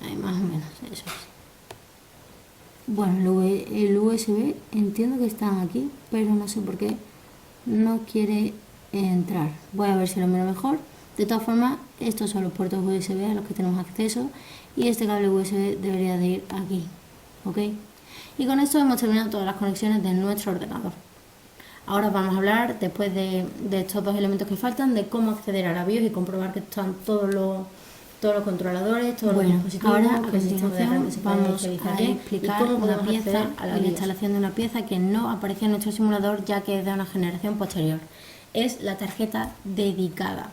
Ahí más o menos, eso es. Bueno, el USB entiendo que están aquí, pero no sé por qué no quiere entrar. Voy a ver si lo miro mejor. De todas formas, estos son los puertos USB a los que tenemos acceso y este cable USB debería de ir aquí, ¿ok? Y con esto hemos terminado todas las conexiones de nuestro ordenador. Ahora vamos a hablar, después de estos dos elementos que faltan, de cómo acceder a la BIOS y comprobar que están todos los controladores, todos los dispositivos. Ahora a continuación vamos a explicar una pieza, la instalación de una pieza que no aparecía en nuestro simulador ya que es de una generación posterior. Es la tarjeta dedicada.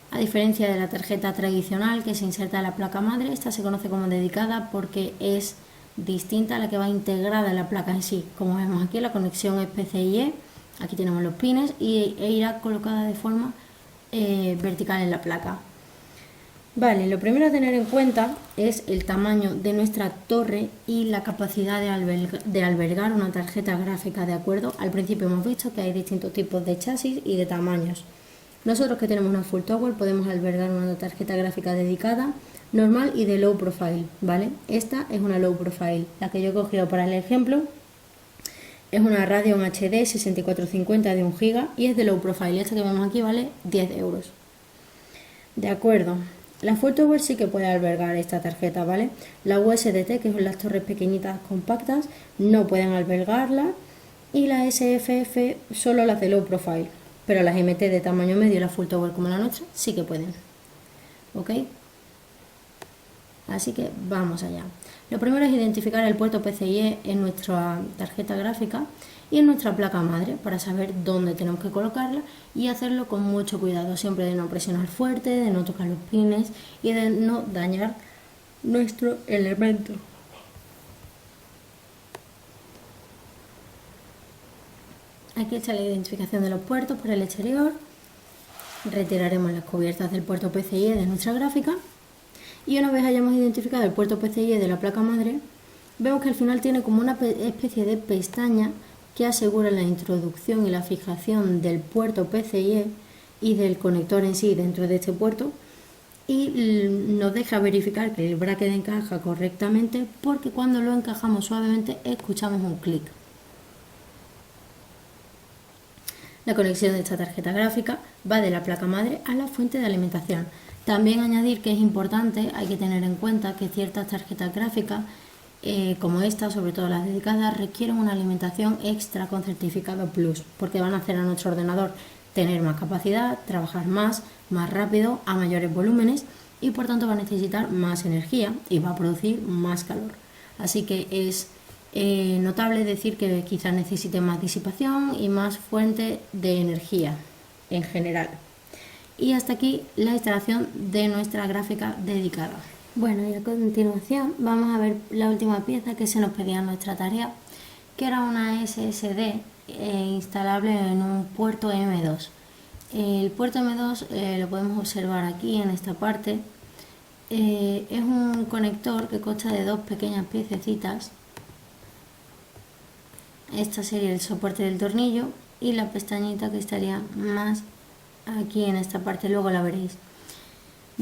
A diferencia de la tarjeta tradicional que se inserta en la placa madre, esta se conoce como dedicada porque es distinta a la que va integrada en la placa en sí. Como vemos aquí, la conexión es PCIe, aquí tenemos los pines e irá colocada de forma vertical en la placa. Vale, lo primero a tener en cuenta es el tamaño de nuestra torre y la capacidad de albergar una tarjeta gráfica, ¿de acuerdo? Al principio hemos visto que hay distintos tipos de chasis y de tamaños. Nosotros que tenemos una full tower podemos albergar una tarjeta gráfica dedicada, normal y de low profile, ¿vale? Esta es una low profile, la que yo he cogido para el ejemplo es una Radeon HD 6450 de 1 GB y es de low profile. Esta que vemos aquí vale 10 euros. De acuerdo. La full tower sí que puede albergar esta tarjeta, ¿vale? La USDT, que son las torres pequeñitas compactas, no pueden albergarla y la SFF solo las de low profile. Pero las MT de tamaño medio y la full tower como la nuestra sí que pueden, ¿ok? Así que vamos allá. Lo primero es identificar el puerto PCIe en nuestra tarjeta gráfica y en nuestra placa madre para saber dónde tenemos que colocarla y hacerlo con mucho cuidado, siempre de no presionar fuerte, de no tocar los pines y de no dañar nuestro elemento. Aquí está la identificación de los puertos por el exterior. Retiraremos las cubiertas del puerto PCIe de nuestra gráfica. Y una vez hayamos identificado el puerto PCIe de la placa madre, vemos que al final tiene como una especie de pestaña que asegura la introducción y la fijación del puerto PCIe y del conector en sí dentro de este puerto y nos deja verificar que el bracket encaja correctamente porque cuando lo encajamos suavemente escuchamos un clic. La conexión de esta tarjeta gráfica va de la placa madre a la fuente de alimentación. También añadir que es importante, hay que tener en cuenta que ciertas tarjetas gráficas, como esta, sobre todo las dedicadas, requieren una alimentación extra con certificado Plus, porque van a hacer a nuestro ordenador tener más capacidad, trabajar más rápido, a mayores volúmenes y por tanto va a necesitar más energía y va a producir más calor. Así que es notable decir que quizás necesite más disipación y más fuente de energía en general. Y hasta aquí la instalación de nuestra gráfica dedicada. Bueno, y a continuación vamos a ver la última pieza que se nos pedía en nuestra tarea, que era una SSD instalable en un puerto M2. El puerto M2 lo podemos observar aquí en esta parte. Es un conector que consta de dos pequeñas piececitas. Esta sería el soporte del tornillo y la pestañita que estaría más aquí en esta parte, luego la veréis.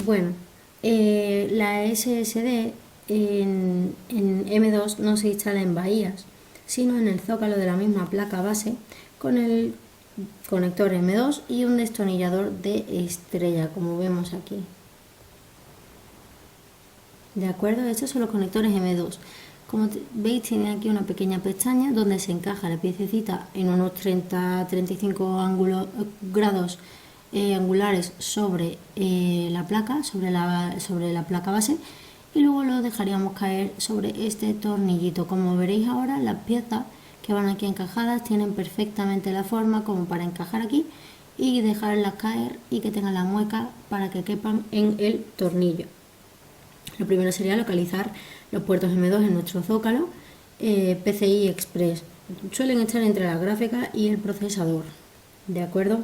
Bueno, la SSD en M2 no se instala en bahías, sino en el zócalo de la misma placa base con el conector M2 y un destornillador de estrella, como vemos aquí. ¿De acuerdo? Estos son los conectores M2. Como veis, tiene aquí una pequeña pestaña donde se encaja la piececita en unos 30-35 grados angulares sobre la placa, sobre la placa base, y luego lo dejaríamos caer sobre este tornillito. Como veréis ahora, las piezas que van aquí encajadas tienen perfectamente la forma como para encajar aquí y dejarlas caer y que tengan la mueca para que quepan en el tornillo. Lo primero sería localizar los puertos M2 en nuestro zócalo PCI Express. Suelen estar entre la gráfica y el procesador, ¿de acuerdo?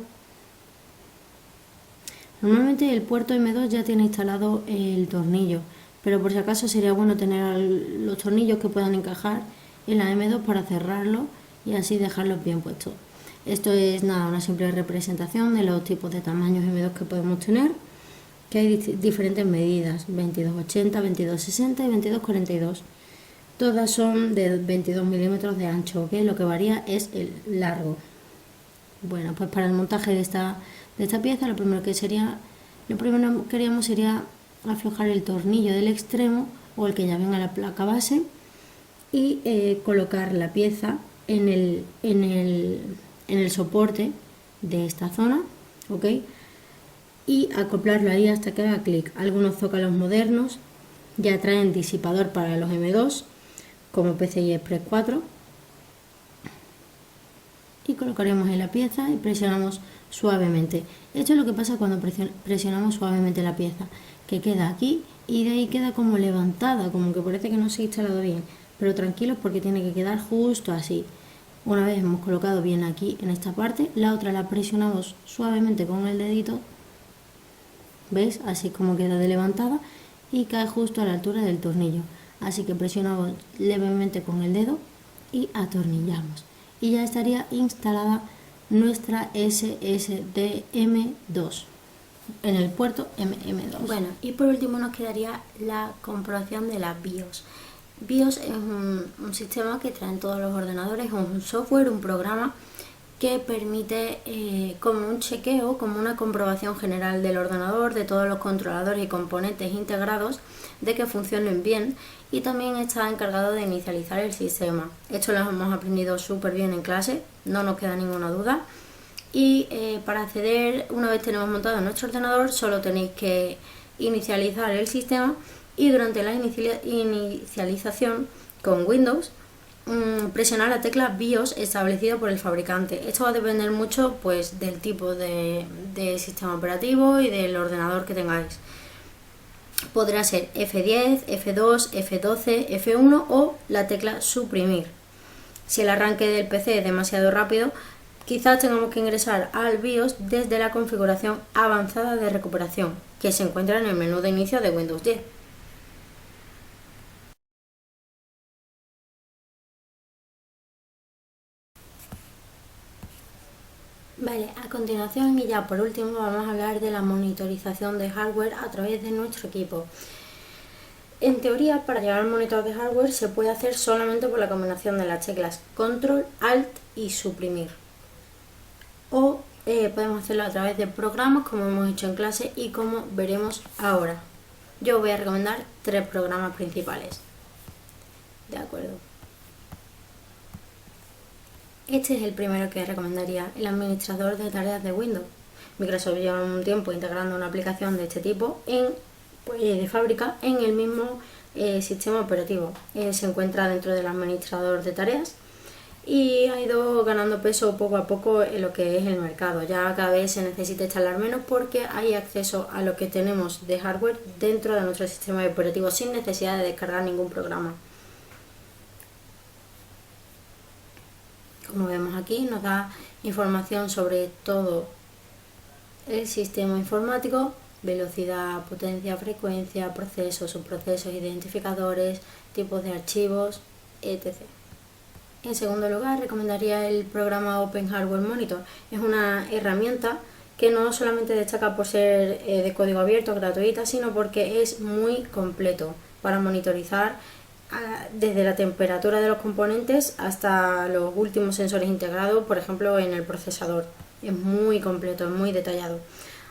Normalmente el puerto M2 ya tiene instalado el tornillo, pero por si acaso sería bueno tener los tornillos que puedan encajar en la M2 para cerrarlo y así dejarlos bien puestos. Esto es nada, una simple representación de los tipos de tamaños M2 que podemos tener. que hay diferentes medidas, 2280, 2260 y 2242. Todas son de 22 milímetros de ancho, ¿ok? Lo que varía es el largo. Bueno, pues para el montaje de esta pieza lo primero que queríamos sería aflojar el tornillo del extremo o el que ya venga a la placa base y colocar la pieza en el soporte de esta zona, ¿ok? Y acoplarlo ahí hasta que haga clic. Algunos zócalos modernos ya traen disipador para los M2 como PCI Express 4 y colocaremos en la pieza y presionamos suavemente. Esto es lo que pasa cuando presionamos suavemente la pieza, que queda aquí y de ahí queda como levantada, como que parece que no se ha instalado bien, pero tranquilos porque tiene que quedar justo así. Una vez hemos colocado bien aquí en esta parte, la otra la presionamos suavemente con el dedito, ¿veis? Así como queda de levantada y cae justo a la altura del tornillo. Así que presionamos levemente con el dedo y atornillamos. Y ya estaría instalada nuestra SSD M2 en el puerto MM2. Bueno, y por último nos quedaría la comprobación de la BIOS. BIOS es un sistema que traen todos los ordenadores, un software, un programa que permite como un chequeo, como una comprobación general del ordenador, de todos los controladores y componentes integrados, de que funcionen bien, y también está encargado de inicializar el sistema. Esto lo hemos aprendido súper bien en clase, no nos queda ninguna duda. Y para acceder, una vez tenemos montado nuestro ordenador, solo tenéis que inicializar el sistema y durante la inicialización con Windows presionar la tecla BIOS establecida por el fabricante. Esto va a depender mucho pues del tipo de sistema operativo y del ordenador que tengáis. Podrá ser F10, F2, F12, F1 o la tecla suprimir. Si el arranque del PC es demasiado rápido, quizás tengamos que ingresar al BIOS desde la configuración avanzada de recuperación, que se encuentra en el menú de inicio de Windows 10. Vale, a continuación y ya por último vamos a hablar de la monitorización de hardware a través de nuestro equipo. En teoría, para llevar al monitor de hardware se puede hacer solamente por la combinación de las teclas Control, Alt y Suprimir. O podemos hacerlo a través de programas como hemos hecho en clase y como veremos ahora. Yo voy a recomendar 3 programas principales. De acuerdo. Este es el primero que recomendaría, el administrador de tareas de Windows. Microsoft lleva un tiempo integrando una aplicación de este tipo de fábrica en el mismo sistema operativo. Se encuentra dentro del administrador de tareas y ha ido ganando peso poco a poco en lo que es el mercado. Ya cada vez se necesita instalar menos porque hay acceso a lo que tenemos de hardware dentro de nuestro sistema operativo sin necesidad de descargar ningún programa. Como vemos aquí, nos da información sobre todo el sistema informático, velocidad, potencia, frecuencia, procesos, subprocesos, identificadores, tipos de archivos, etc. En segundo lugar, recomendaría el programa Open Hardware Monitor. Es una herramienta que no solamente destaca por ser de código abierto, gratuita, sino porque es muy completo para monitorizar desde la temperatura de los componentes hasta los últimos sensores integrados, por ejemplo en el procesador. Es muy completo, es muy detallado.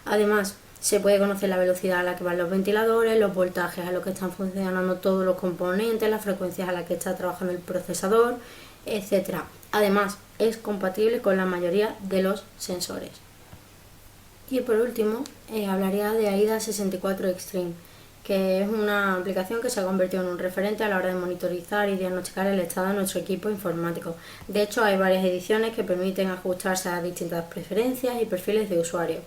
Además, se puede conocer la velocidad a la que van los ventiladores, los voltajes a los que están funcionando todos los componentes, las frecuencias a las que está trabajando el procesador, etc. Además, es compatible con la mayoría de los sensores. Y por último, hablaría de AIDA 64 Extreme, que es una aplicación que se ha convertido en un referente a la hora de monitorizar y diagnosticar el estado de nuestro equipo informático. De hecho, hay varias ediciones que permiten ajustarse a distintas preferencias y perfiles de usuario.